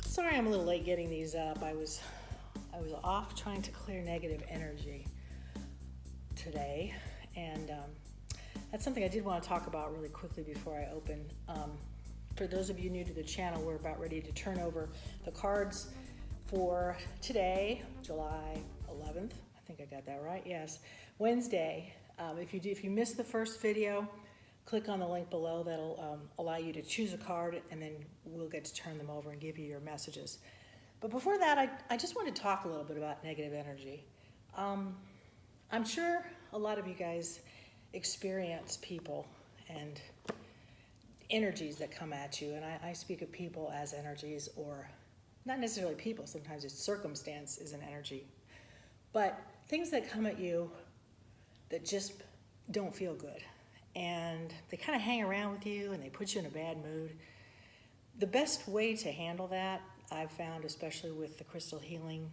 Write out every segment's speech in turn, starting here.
Sorry I'm a little late getting these up. I was off trying to clear negative energy today, and that's something I did want to talk about really quickly before I open. For those of you new to the channel, we're about ready to turn over the cards for today, July 11th. I think I got that right. Yes, Wednesday. If you missed the first video, click on the link below. That'll allow you to choose a card, and then we'll get to turn them over and give you your messages. But before that, I just want to talk a little bit about negative energy. I'm sure a lot of you guys experience people and energies that come at you, and I speak of people as energies, or not necessarily people. Sometimes it's circumstance is an energy, but things that come at you that just don't feel good, and they kind of hang around with you and they put you in a bad mood. The best way to handle that, I've found, especially with the crystal healing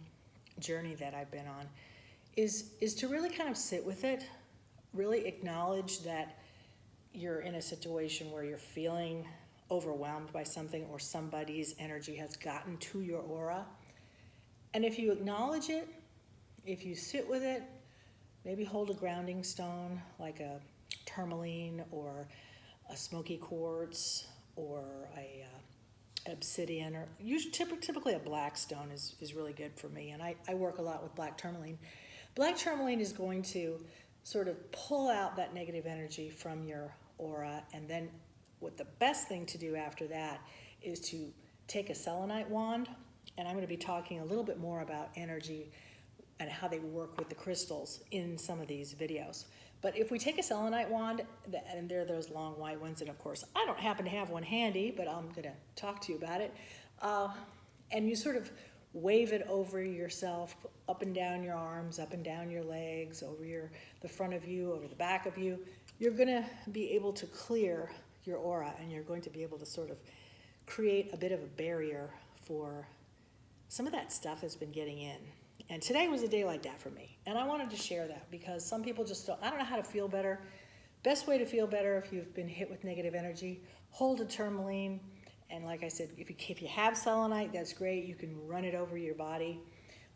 journey that I've been on, is to really kind of sit with it, really acknowledge that you're in a situation where you're feeling overwhelmed by something, or somebody's energy has gotten to your aura. And if you acknowledge it, if you sit with it, maybe hold a grounding stone like a tourmaline or a smoky quartz or a obsidian, or typically a black stone is really good for me, and I work a lot with black tourmaline. Black tourmaline is going to sort of pull out that negative energy from your aura, and then what the best thing to do after that is to take a selenite wand, and I'm going to be talking a little bit more about energy and how they work with the crystals in some of these videos. But if we take a selenite wand, and there are those long white ones, and of course I don't happen to have one handy, but I'm going to talk to you about it, and you sort of wave it over yourself, up and down your arms, up and down your legs, over the front of you, over the back of you. You're going to be able to clear your aura, and you're going to be able to sort of create a bit of a barrier for some of that stuff that's been getting in. And today was a day like that for me, and I wanted to share that because some people just I don't know how to feel better. Best way to feel better if you've been hit with negative energy, hold a tourmaline, and like I said, if you have selenite, that's great. You can run it over your body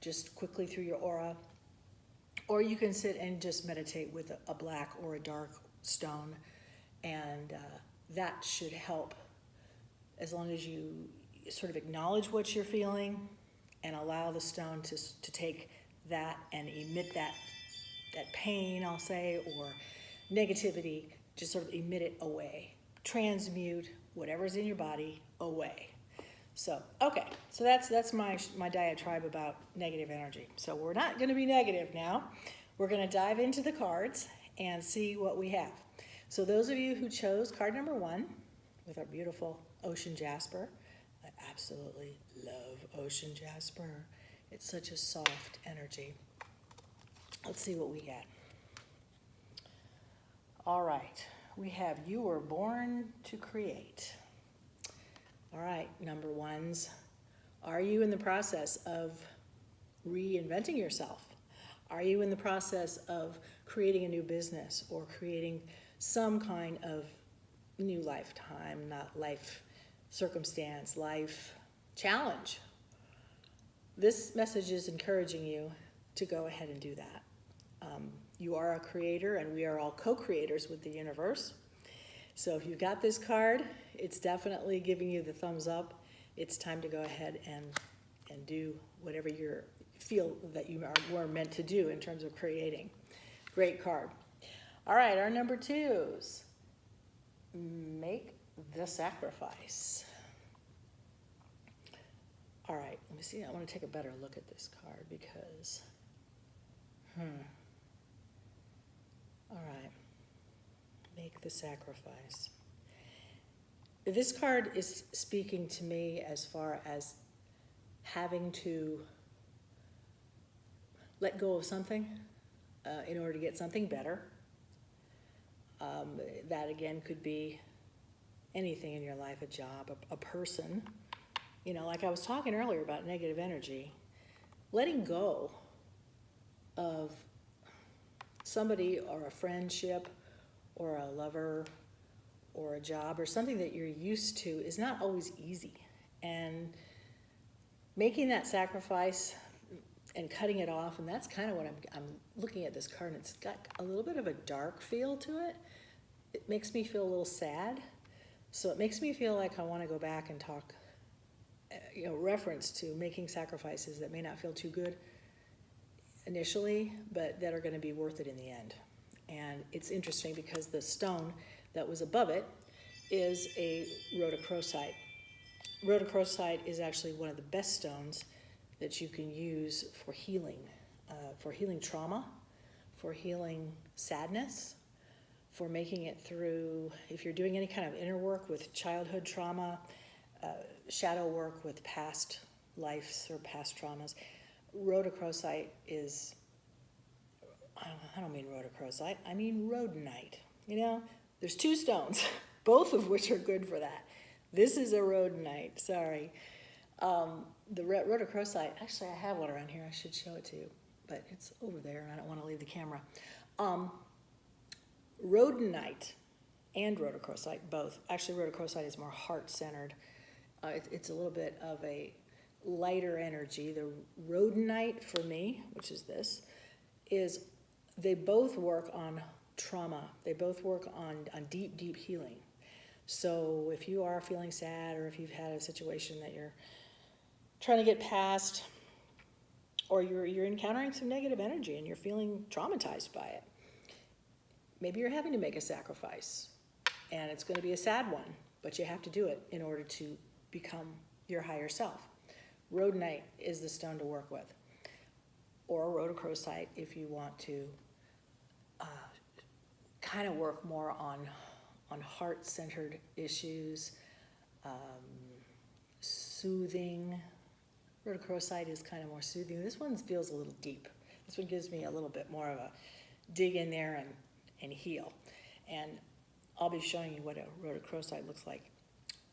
just quickly through your aura, or you can sit and just meditate with a black or a dark stone, and that should help, as long as you sort of acknowledge what you're feeling and allow the stone to take that and emit that pain, I'll say, or negativity, just sort of emit it away. Transmute whatever's in your body away. So, okay, so that's my diatribe about negative energy. So we're not going to be negative now. We're going to dive into the cards and see what we have. So those of you who chose card number 1 with our beautiful ocean jasper, I absolutely love ocean jasper. It's such a soft energy. Let's see what we get. All right, we have you were born to create. All right, number 1s, are you in the process of reinventing yourself? Are you in the process of creating a new business or creating some kind of new lifetime, not life circumstance, life challenge? This message is encouraging you to go ahead and do that. You are a creator, and we are all co-creators with the universe. So if you've got this card, it's definitely giving you the thumbs up. It's time to go ahead and do whatever you feel that you were meant to do in terms of creating. Great card. All right, our number 2s. Make the sacrifice. All right, let me see. I want to take a better look at this card because, all right, make the sacrifice. This card is speaking to me as far as having to let go of something in order to get something better. That again could be anything in your life, a job, a person. You know, like I was talking earlier about negative energy, letting go of somebody or a friendship or a lover or a job or something that you're used to is not always easy. And making that sacrifice and cutting it off, and that's kind of what I'm looking at this card, and it's got a little bit of a dark feel to it. It makes me feel a little sad. So it makes me feel like I want to go back and talk, reference to making sacrifices that may not feel too good initially, but that are going to be worth it in the end. And it's interesting because the stone that was above it is a rhodochrosite. Rhodochrosite is actually one of the best stones that you can use for healing trauma, for healing sadness, for making it through, if you're doing any kind of inner work with childhood trauma, shadow work with past lives or past traumas. Rhodochrosite is, I don't mean rhodochrosite, I mean rhodonite. There's two stones, both of which are good for that. This is a rhodonite, sorry. The rhodochrosite, actually I have one around here, I should show it to you, but it's over there and I don't want to leave the camera. Rhodonite and rhodochrosite, both. Actually, rhodochrosite is more heart-centered. It's a little bit of a lighter energy. The rhodonite, for me, which is this, is they both work on trauma. They both work on deep, deep healing. So if you are feeling sad, or if you've had a situation that you're trying to get past, or you're encountering some negative energy and you're feeling traumatized by it, maybe you're having to make a sacrifice, and it's going to be a sad one, but you have to do it in order to become your higher self. Rhodonite is the stone to work with, or rhodochrosite if you want to kind of work more on heart-centered issues, soothing. Rhodochrosite is kind of more soothing. This one feels a little deep. This one gives me a little bit more of a dig in there and heal. And I'll be showing you what a rhodochrosite looks like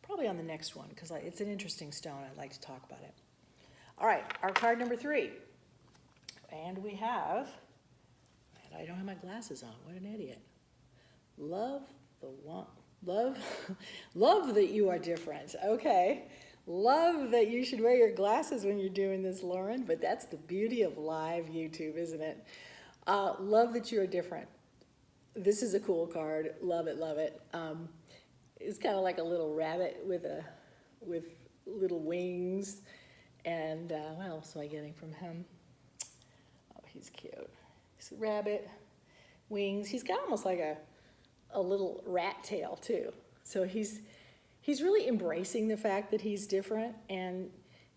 probably on the next one, because it's an interesting stone. I'd like to talk about it. All right, our card number 3. And we have, and I don't have my glasses on. What an idiot. Love that you are different. Okay. Love that you should wear your glasses when you're doing this, Lauren, but that's the beauty of live YouTube, isn't it? Love that you are different. This is a cool card. Love it, love it. It's kind of like a little rabbit with little wings. And what else am I getting from him? Oh, he's cute. He's a rabbit, wings. He's got almost like a little rat tail too. So he's really embracing the fact that he's different. And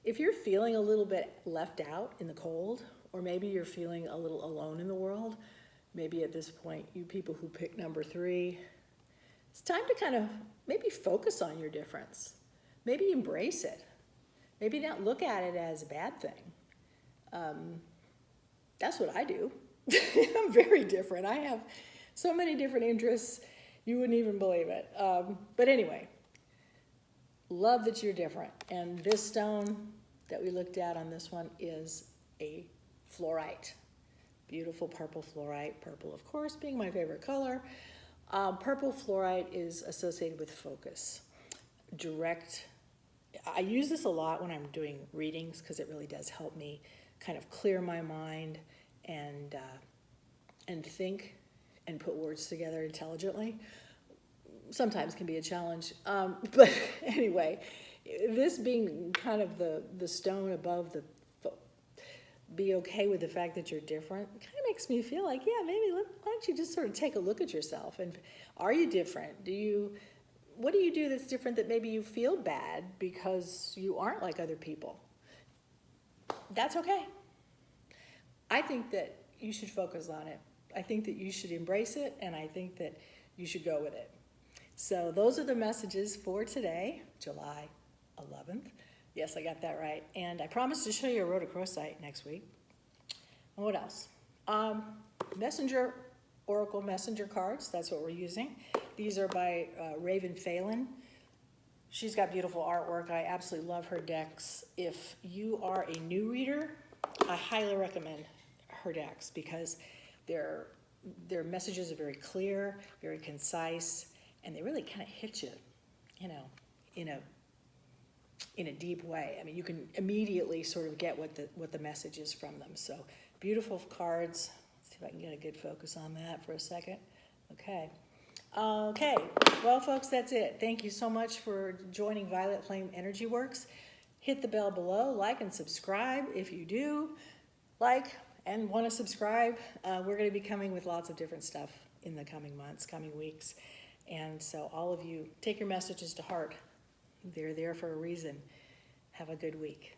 if you're feeling a little bit left out in the cold, or maybe you're feeling a little alone in the world, maybe at this point, you people who pick number 3, it's time to kind of maybe focus on your difference. Maybe embrace it. Maybe not look at it as a bad thing. That's what I do. I'm very different. I have so many different interests, you wouldn't even believe it. But anyway, love that you're different. And this stone that we looked at on this one is a fluorite. Beautiful purple fluorite. Purple, of course, being my favorite color. Purple fluorite is associated with focus. Direct. I use this a lot when I'm doing readings because it really does help me kind of clear my mind and think and put words together intelligently. Sometimes can be a challenge. But anyway, this being kind of the stone above the be okay with the fact that you're different kind of makes me feel like, yeah, maybe why don't you just sort of take a look at yourself, and are you different? What do you do that's different that maybe you feel bad because you aren't like other people? That's okay. I think that you should focus on it. I think that you should embrace it, and I think that you should go with it. So those are the messages for today, July 11th. Yes, I got that right. And I promised to show you a rhodochrosite next week. And what else? Oracle Messenger cards. That's what we're using. These are by Raven Phelan. She's got beautiful artwork. I absolutely love her decks. If you are a new reader, I highly recommend her decks because their messages are very clear, very concise, and they really kind of hit you, in in a deep way. I mean, you can immediately sort of get what the message is from them. So beautiful cards. Let's see if I can get a good focus on that for a second. Okay. Okay. Well, folks, that's it. Thank you so much for joining Violet Flame Energy Works. Hit the bell below, like and subscribe if you do like and want to subscribe. We're going to be coming with lots of different stuff in the coming months, coming weeks. And so all of you, take your messages to heart. They're there for a reason. Have a good week.